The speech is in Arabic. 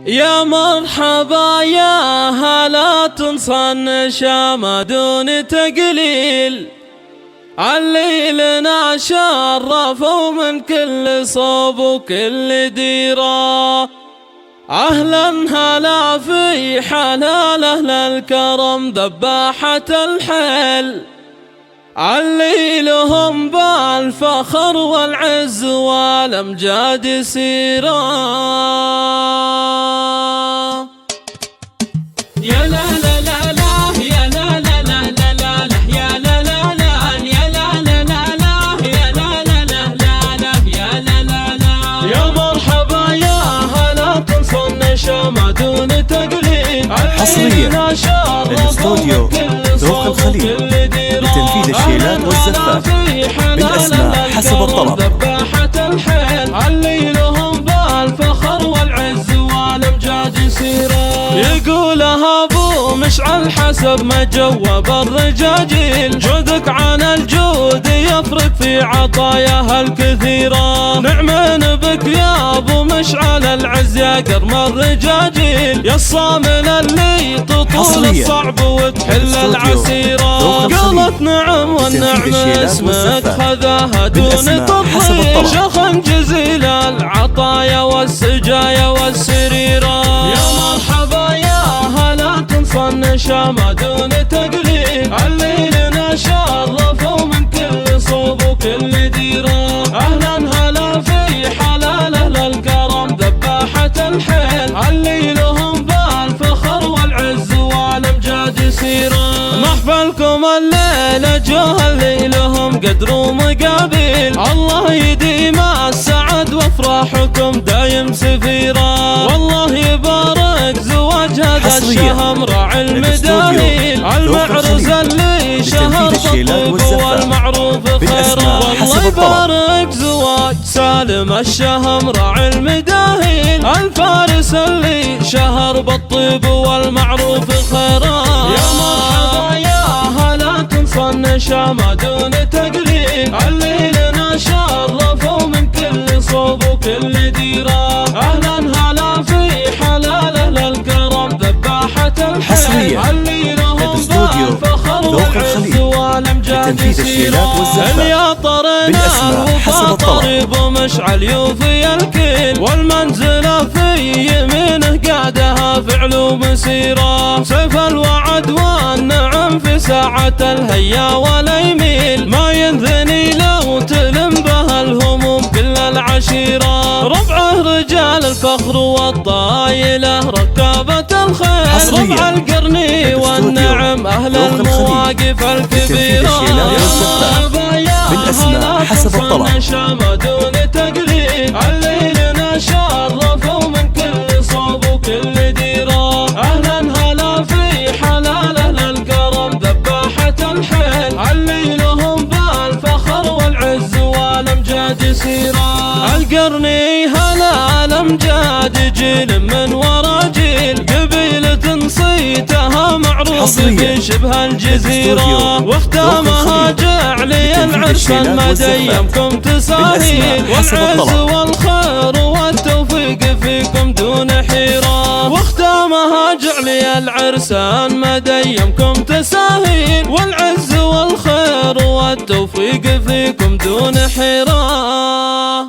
يا مرحبا يا هلا تنصن شام دون تقليل، عليلنا شرفوا من كل صوب وكل ديرة. أهلا هلا في حلال أهل الكرم ذباحة الحل، عليلهم بالفخر والعز والأمجاد سيرا. يا لا لا لا لا يا لا لا لا لا لا يا لا لا لا يا لا لا لا لا يا لا لا لا لا يا لا لا لا. يا مرحبا يا هلا تنصن شام دون تقليد، حصريا الاستوديو ذوق الخليل لتنفيذ الشيلات والزفات بالأسماء حسب الطلب. ذباحة الحيل عليلهم بالفخر والعز والأمجاد سيرا. يقولها ابو مشعل حسب ما جواب الرجاجيل، جودك عن الجود يفرق في عطاياها الكثيرة. نعمين بك يا ابو مشعل العز يا قرم الرجاجيل، يا الصامل اللي تطول الصعب وتحل العسيرة. قالت نعم والنعم اسمك خذاها دون تضليل، شخن جزيل العطايا والسجايا والسريرة. يا مرحبا يا هلا تنصن شام دون تقليد، عليلنا شرفوا من كل صوب وكل ديرة. أهلا هلا في حلال أهل الكرم ذباحة الحيل، عليلهم بالفخر والعز والأمجاد سيرا. محفلكم الليلة جهل لهم قدر ومقابل، الله يديم السعد وافراحكم دايم سفيرة. والله يبارك زواج هذا الشهم راعي المداهيل، المعرس اللي شهر بالطيب والمعروف خيرا. والله يبارك زواج سالم الشهم راعي المداهيل، الفارس اللي شهر بالطيب والمعروف خيرا. يا مرحبا يا هلا تنصن شام دون تقليد، عليلنا شرفوا من كل صوب وكل ديرة. أهلا هلا في حلال أهل الكرم ذباحة الحيل، عليلهم بالفخر والعز والأمجاد سيرا. يا طرنا الوفا طريب ومشعل يوفي الكيل، والمنزلة في يمينه قادها فعل ومسيرة. سيف الوعد والنعم في ساعة الهيا ولا يميل، ما ينثني لو تلم به الهموم كل العشيرة. ربعه رجال الفخر والطايلة ركابة الخيل، ربع القرني والنعم أهل المواقف الكبيرة. بالأسماء حسب الطلب. شام دون تقليد، عليلنا شرفوا من كل صوب وكل ديرة. أهلا هلا في حلال أهل الكرم ذباحة الحيل، عليلهم بالفخر والعز والأمجاد سيرا. القرني هلا الأمجاد جيل من ورا جيل، قبيلة صيتها معروف في شبه الجزيرة. واختامها جعلي العرس المديمكم تساهيل، والعز والخير والتوفيق فيكم دون حيرة. واختامها جعلي العرس المديمكم تساهيل، والعز والخير والتوفيق فيكم دون حيرة.